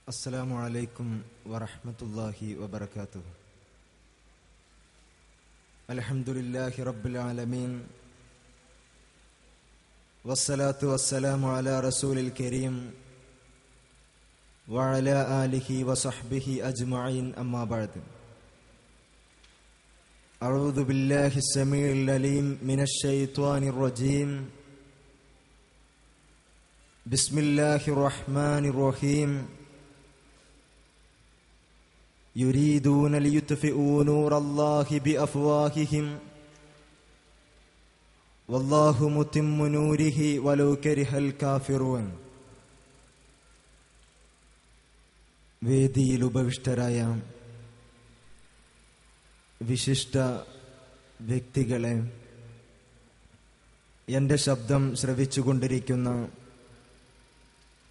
السلام عليكم ورحمة الله وبركاته. الحمد لله رب العالمين والصلاة والسلام على رسول الكريم وعلى آله وصحبه أجمعين أما بعد. أعوذ بالله السميع العليم من الشيطان الرجيم. بسم الله الرحمن الرحيم. يريدون ليطفئوا نور الله بأفواههم والله متم نوره ولو كره الكافرون. വേദിയിൽ ഉപവിഷ്ടരായ വിശിഷ്ട വ്യക്തികളെ, എൻ്റെ ശബ്ദം ശ്രവിച്ചുകൊണ്ടിരിക്കുന്ന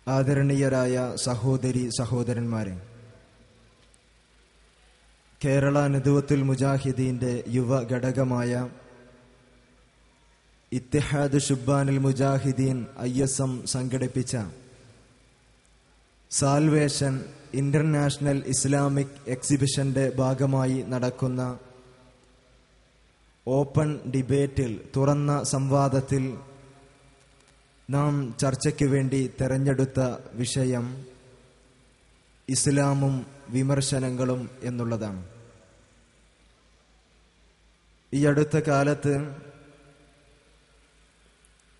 ആദരണീയരായ സഹോദരി സഹോദരന്മാരെ, കേരള നദ്വത്തുൽ മുജാഹിദീന്റെ യുവ ഘടകമായ ഇത്തിഹാദ് ശുബ്ബാനുൽ മുജാഹിദീൻ ISM സംഘടിപ്പിച്ച സാൽവേഷൻ ഇന്റർനാഷണൽ ഇസ്ലാമിക് എക്സിബിഷന്റെ ഭാഗമായി നടക്കുന്ന ഓപ്പൺ ഡിബേറ്റിൽ, തുറന്ന സംവാദത്തിൽ നാം ചർച്ചയ്ക്ക് വേണ്ടി തെരഞ്ഞെടുത്ത വിഷയം ഇസ്ലാമും വിമർശനങ്ങളും എന്നുള്ളതാണ്. ഈ അടുത്ത കാലത്ത്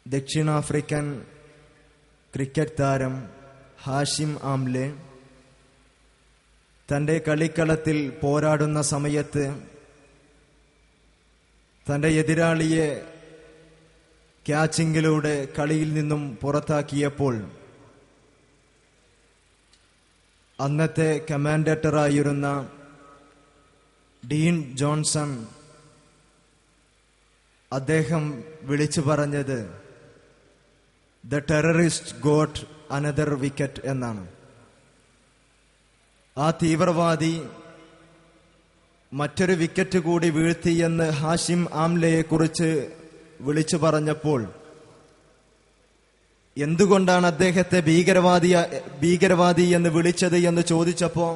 ദക്ഷിണാഫ്രിക്കൻ ക്രിക്കറ്റ് താരം ഹാഷിം ആംലെ തന്റെ കളിക്കളത്തിൽ പോരാടുന്ന സമയത്ത് തന്റെ എതിരാളിയെ ക്യാച്ചിങ്ങിലൂടെ കളിയിൽ നിന്നും പുറത്താക്കിയപ്പോൾ അന്നത്തെ കമാൻഡേറ്ററായിരുന്ന ഡീൻ ജോൺസൺ അദ്ദേഹം വിളിച്ചു പറഞ്ഞത് "the terrorist got another wicket" എന്നാണ്. ആ തീവ്രവാദി മറ്റൊരു വിക്കറ്റ് കൂടി വീഴ്ത്തിയെന്ന് ഹാഷിം ആംലെയെ കുറിച്ച് വിളിച്ചു പറഞ്ഞപ്പോൾ എന്തുകൊണ്ടാണ് അദ്ദേഹത്തെ ഭീകരവാദി എന്ന് വിളിച്ചത് എന്ന് ചോദിച്ചപ്പോ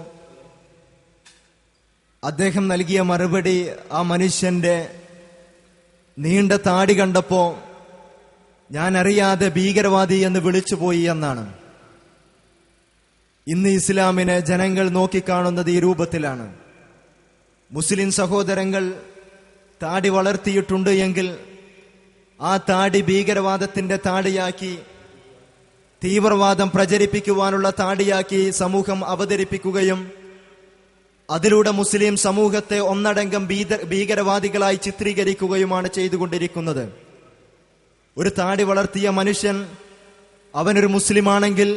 അദ്ദേഹം നൽകിയ മറുപടി, ആ മനുഷ്യന്റെ നീണ്ട താടി കണ്ടപ്പോ ഞാൻ അറിയാതെ ഭീകരവാദി എന്ന് വിളിച്ചുപോയി എന്നാണ്. ഇന്ന് ഇസ്ലാമിനെ ജനങ്ങൾ നോക്കിക്കാണുന്നത് ഈ രൂപത്തിലാണ്. മുസ്ലിം സഹോദരങ്ങൾ താടി വളർത്തിയിട്ടുണ്ട് എങ്കിൽ ആ താടി ഭീകരവാദത്തിന്റെ താടിയാക്കി, തീവ്രവാദം പ്രചരിപ്പിക്കുവാനുള്ള താടിയാക്കി സമൂഹം അവതരിപ്പിക്കുകയും അതിലൂടെ മുസ്ലിം സമൂഹത്തെ ഒന്നടങ്കം ഭീകരവാദികളായി ചിത്രീകരിക്കുകയുമാണ് ചെയ്തുകൊണ്ടിരിക്കുന്നത്. ഒരു താടി വളർത്തിയ മനുഷ്യൻ അവനൊരു മുസ്ലിമാണെങ്കിൽ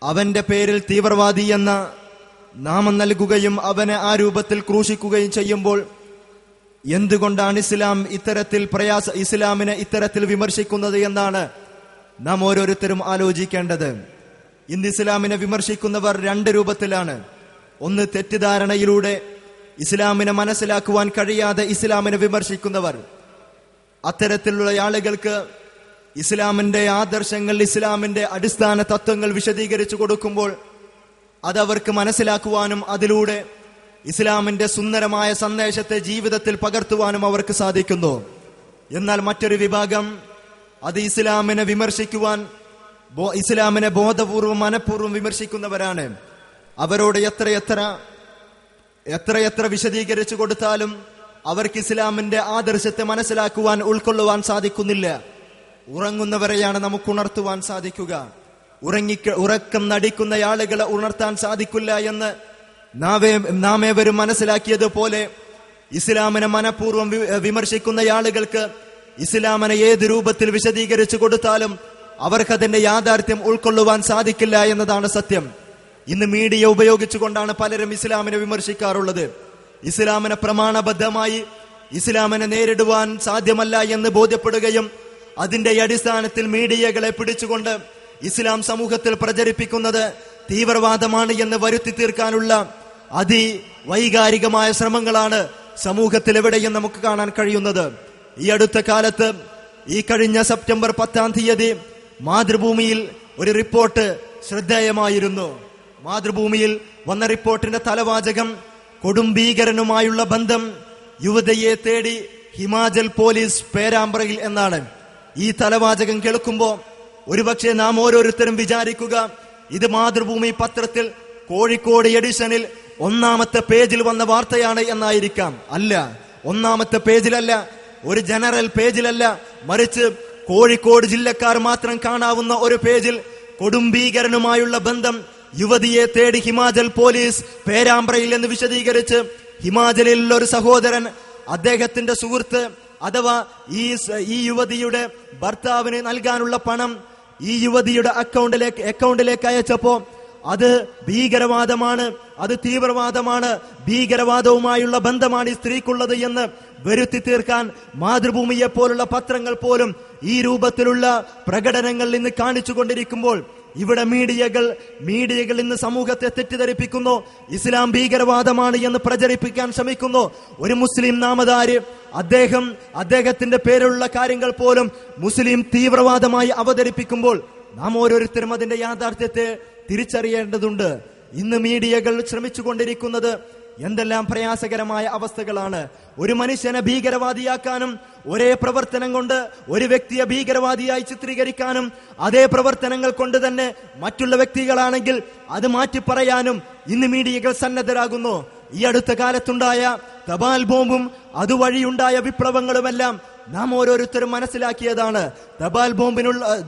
അവന്റെ പേരിൽ തീവ്രവാദി എന്ന നാമം നൽകുകയും അവനെ ആ രൂപത്തിൽ ക്രൂശിക്കുകയും ചെയ്യുമ്പോൾ എന്തുകൊണ്ടാണ് ഇസ്ലാമിനെ ഇത്തരത്തിൽ വിമർശിക്കുന്നത് എന്നാണ് നാം ഓരോരുത്തരും ആലോചിക്കേണ്ടത്. ഇന്ന് ഇസ്ലാമിനെ വിമർശിക്കുന്നവർ രണ്ട് രൂപത്തിലാണ്. ഒന്ന്, തെറ്റിദ്ധാരണയിലൂടെ ഇസ്ലാമിനെ മനസ്സിലാക്കുവാൻ കഴിയാതെ ഇസ്ലാമിനെ വിമർശിക്കുന്നവർ. അത്തരത്തിലുള്ള ആളുകൾക്ക് ഇസ്ലാമിന്റെ ആദർശങ്ങൾ, ഇസ്ലാമിന്റെ അടിസ്ഥാന തത്വങ്ങൾ വിശദീകരിച്ചു കൊടുക്കുമ്പോൾ അതവർക്ക് മനസ്സിലാക്കുവാനും അതിലൂടെ ഇസ്ലാമിന്റെ സുന്ദരമായ സന്ദേശത്തെ ജീവിതത്തിൽ പകർത്തുവാനും അവർക്ക് സാധിക്കുന്നു. എന്നാൽ മറ്റൊരു വിഭാഗം അത് ഇസ്ലാമിനെ വിമർശിക്കുവാൻ, ഇസ്ലാമിനെ ബോധപൂർവം മനഃപൂർവ്വം വിമർശിക്കുന്നവരാണ്. അവരോട് എത്രയെത്ര വിശദീകരിച്ചു കൊടുത്താലും അവർക്ക് ഇസ്ലാമിന്റെ ആദർശത്തെ മനസ്സിലാക്കുവാൻ, ഉൾക്കൊള്ളുവാൻ സാധിക്കുന്നില്ല. ഉറങ്ങുന്നവരെയാണ് നമുക്ക് ഉണർത്തുവാൻ സാധിക്കുക. ഉറക്കം നടിക്കുന്ന ആളുകളെ ഉണർത്താൻ സാധിക്കില്ല എന്ന് നാം ഏവരും മനസ്സിലാക്കിയതുപോലെ ഇസ്ലാമിനെ മനഃപൂർവ്വം വിമർശിക്കുന്ന ആളുകൾക്ക് ഇസ്ലാമിനെ ഏത് രൂപത്തിൽ വിശദീകരിച്ചു കൊടുത്താലും അവർക്കതിന്റെ യാഥാർത്ഥ്യം ഉൾക്കൊള്ളുവാൻ സാധിക്കില്ല എന്നതാണ് സത്യം. ഇന്ന് മീഡിയ ഉപയോഗിച്ചുകൊണ്ടാണ് പലരും ഇസ്ലാമിനെ വിമർശിക്കാറുള്ളത്. ഇസ്ലാമിനെ പ്രമാണബദ്ധമായി ഇസ്ലാമിനെ നേരിടുവാൻ സാധ്യമല്ല എന്ന് ബോധ്യപ്പെടുകയും അതിന്റെ അടിസ്ഥാനത്തിൽ മീഡിയകളെ പിടിച്ചുകൊണ്ട് ഇസ്ലാം സമൂഹത്തിൽ പ്രചരിപ്പിക്കുന്നത് തീവ്രവാദമാണ് എന്ന് വരുത്തി തീർക്കാനുള്ള അതിവൈകാരികമായ ശ്രമങ്ങളാണ് സമൂഹത്തിൽ എവിടെയും നമുക്ക് കാണാൻ കഴിയുന്നത്. ഈ അടുത്ത കാലത്ത്, ഈ കഴിഞ്ഞ സെപ്റ്റംബർ 10 മാതൃഭൂമിയിൽ ഒരു റിപ്പോർട്ട് ശ്രദ്ധേയമായിരുന്നു. മാതൃഭൂമിയിൽ വന്ന റിപ്പോർട്ടിന്റെ തലവാചകം കൊടും ഭീകരനുമായുള്ള ബന്ധം, യുവതിയെ തേടി ഹിമാചൽ പോലീസ് പേരാമ്പ്രയിൽ എന്നാണ്. ഈ തലവാചകം കേൾക്കുമ്പോ ഒരുപക്ഷെ നാം ഓരോരുത്തരും വിചാരിക്കുക ഇത് മാതൃഭൂമി പത്രത്തിൽ കോഴിക്കോട് എഡിഷനിൽ ഒന്നാമത്തെ പേജിൽ വന്ന വാർത്തയാണ് എന്നായിരിക്കാം. അല്ല, ഒന്നാമത്തെ പേജിലല്ല, ഒരു ജനറൽ പേജിലല്ല, മറിച്ച് കോഴിക്കോട് ജില്ലക്കാർ മാത്രം കാണാവുന്ന ഒരു പേജിൽ കൊടും ഭീകരനുമായുള്ള ബന്ധം, യുവതിയെ തേടി ഹിമാചൽ പോലീസ് പേരാമ്പ്രയിൽ എന്ന് വിശദീകരിച്ച് ഹിമാചലിലുള്ള ഒരു സഹോദരൻ അദ്ദേഹത്തിന്റെ സുഹൃത്ത് അഥവാ ഈ യുവതിയുടെ ഭർത്താവിന് നൽകാനുള്ള പണം ഈ യുവതിയുടെ അക്കൗണ്ടിലേക്ക് അയച്ചപ്പോ അത് ഭീകരവാദമാണ്, അത് തീവ്രവാദമാണ്, ഭീകരവാദവുമായുള്ള ബന്ധമാണ് ഈ സ്ത്രീക്കുള്ളത് എന്ന് വരുത്തി തീർക്കാൻ മാതൃഭൂമിയെ പോലുള്ള പത്രങ്ങൾ പോലും ഈ രൂപത്തിലുള്ള പ്രകടനങ്ങൾ ഇന്ന് കാണിച്ചുകൊണ്ടിരിക്കുമ്പോൾ ഇവിടെ മീഡിയകൾ ഇന്ന് സമൂഹത്തെ തെറ്റിദ്ധരിപ്പിക്കുന്നു, ഇസ്ലാം ഭീകരവാദമാണ് എന്ന് പ്രചരിപ്പിക്കാൻ ശ്രമിക്കുന്നു. ഒരു മുസ്ലിം നാമധാരി അദ്ദേഹത്തിന്റെ പേരിലുള്ള കാര്യങ്ങൾ പോലും മുസ്ലിം തീവ്രവാദമായി അവതരിപ്പിക്കുമ്പോൾ നാം ഓരോരുത്തരും അതിന്റെ യാഥാർത്ഥ്യത്തെ തിരിച്ചറിയേണ്ടതുണ്ട്. ഇന്ന് മീഡിയകൾ ശ്രമിച്ചുകൊണ്ടിരിക്കുന്നത് എന്തെല്ലാം പ്രയാസകരമായ അവസ്ഥകളാണ്. ഒരു മനുഷ്യനെ ഭീകരവാദിയാക്കാനും ഒരേ പ്രവർത്തനം കൊണ്ട് ഒരു വ്യക്തിയെ ഭീകരവാദിയായി ചിത്രീകരിക്കാനും അതേ പ്രവർത്തനങ്ങൾ കൊണ്ട് തന്നെ മറ്റുള്ള വ്യക്തികളാണെങ്കിൽ അത് മാറ്റി പറയാനും ഇന്ന് മീഡിയകൾ സന്നദ്ധരാകുന്നു. ഈ അടുത്ത കാലത്തുണ്ടായ തപാൽ ബോംബും അതുവഴിയുണ്ടായ വിപ്ലവങ്ങളുമെല്ലാം നാം ഓരോരുത്തരും മനസ്സിലാക്കിയതാണ്.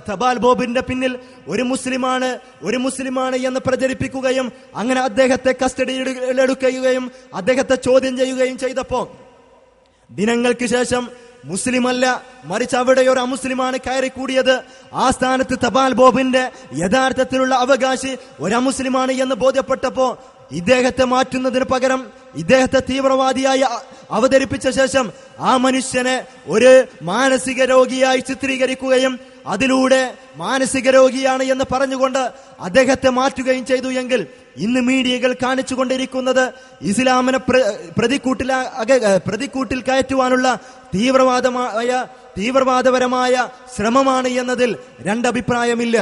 തപാൽ ബോംബിന്റെ പിന്നിൽ ഒരു മുസ്ലിമാണ് എന്ന് പ്രചരിപ്പിക്കുകയും അങ്ങനെ അദ്ദേഹത്തെ കസ്റ്റഡിയിലെടുക്കുകയും അദ്ദേഹത്തെ ചോദ്യം ചെയ്യുകയും ചെയ്തപ്പോ ദിനങ്ങൾക്ക് ശേഷം മുസ്ലിമല്ല മറിച്ച് അവിടെ ഒരു അമുസ്ലിമാണ് കയറിക്കൂടിയത്. ആ സ്ഥാനത്ത് തപാൽ ബോംബിന്റെ യഥാർത്ഥത്തിലുള്ള അവകാശി ഒരു അമുസ്ലിമാണ് എന്ന് ബോധ്യപ്പെട്ടപ്പോ ഇദ്ദേഹത്തെ മാറ്റുന്നതിന് പകരം ഇദ്ദേഹത്തെ തീവ്രവാദിയായി അവതരിപ്പിച്ച ശേഷം ആ മനുഷ്യനെ ഒരു മാനസിക രോഗിയായി ചിത്രീകരിക്കുകയും അതിലൂടെ മാനസിക രോഗിയാണ് എന്ന് പറഞ്ഞുകൊണ്ട് അദ്ദേഹത്തെ മാറ്റുകയും ചെയ്തു എങ്കിൽ ഇന്ന് മീഡിയകൾ കാണിച്ചുകൊണ്ടിരിക്കുന്നത് ഇസ്ലാമിനെ പ്രതിക്കൂട്ടിൽ കയറ്റുവാനുള്ള തീവ്രവാദപരമായ ശ്രമമാണ് എന്നതിൽ രണ്ടഭിപ്രായമില്ല.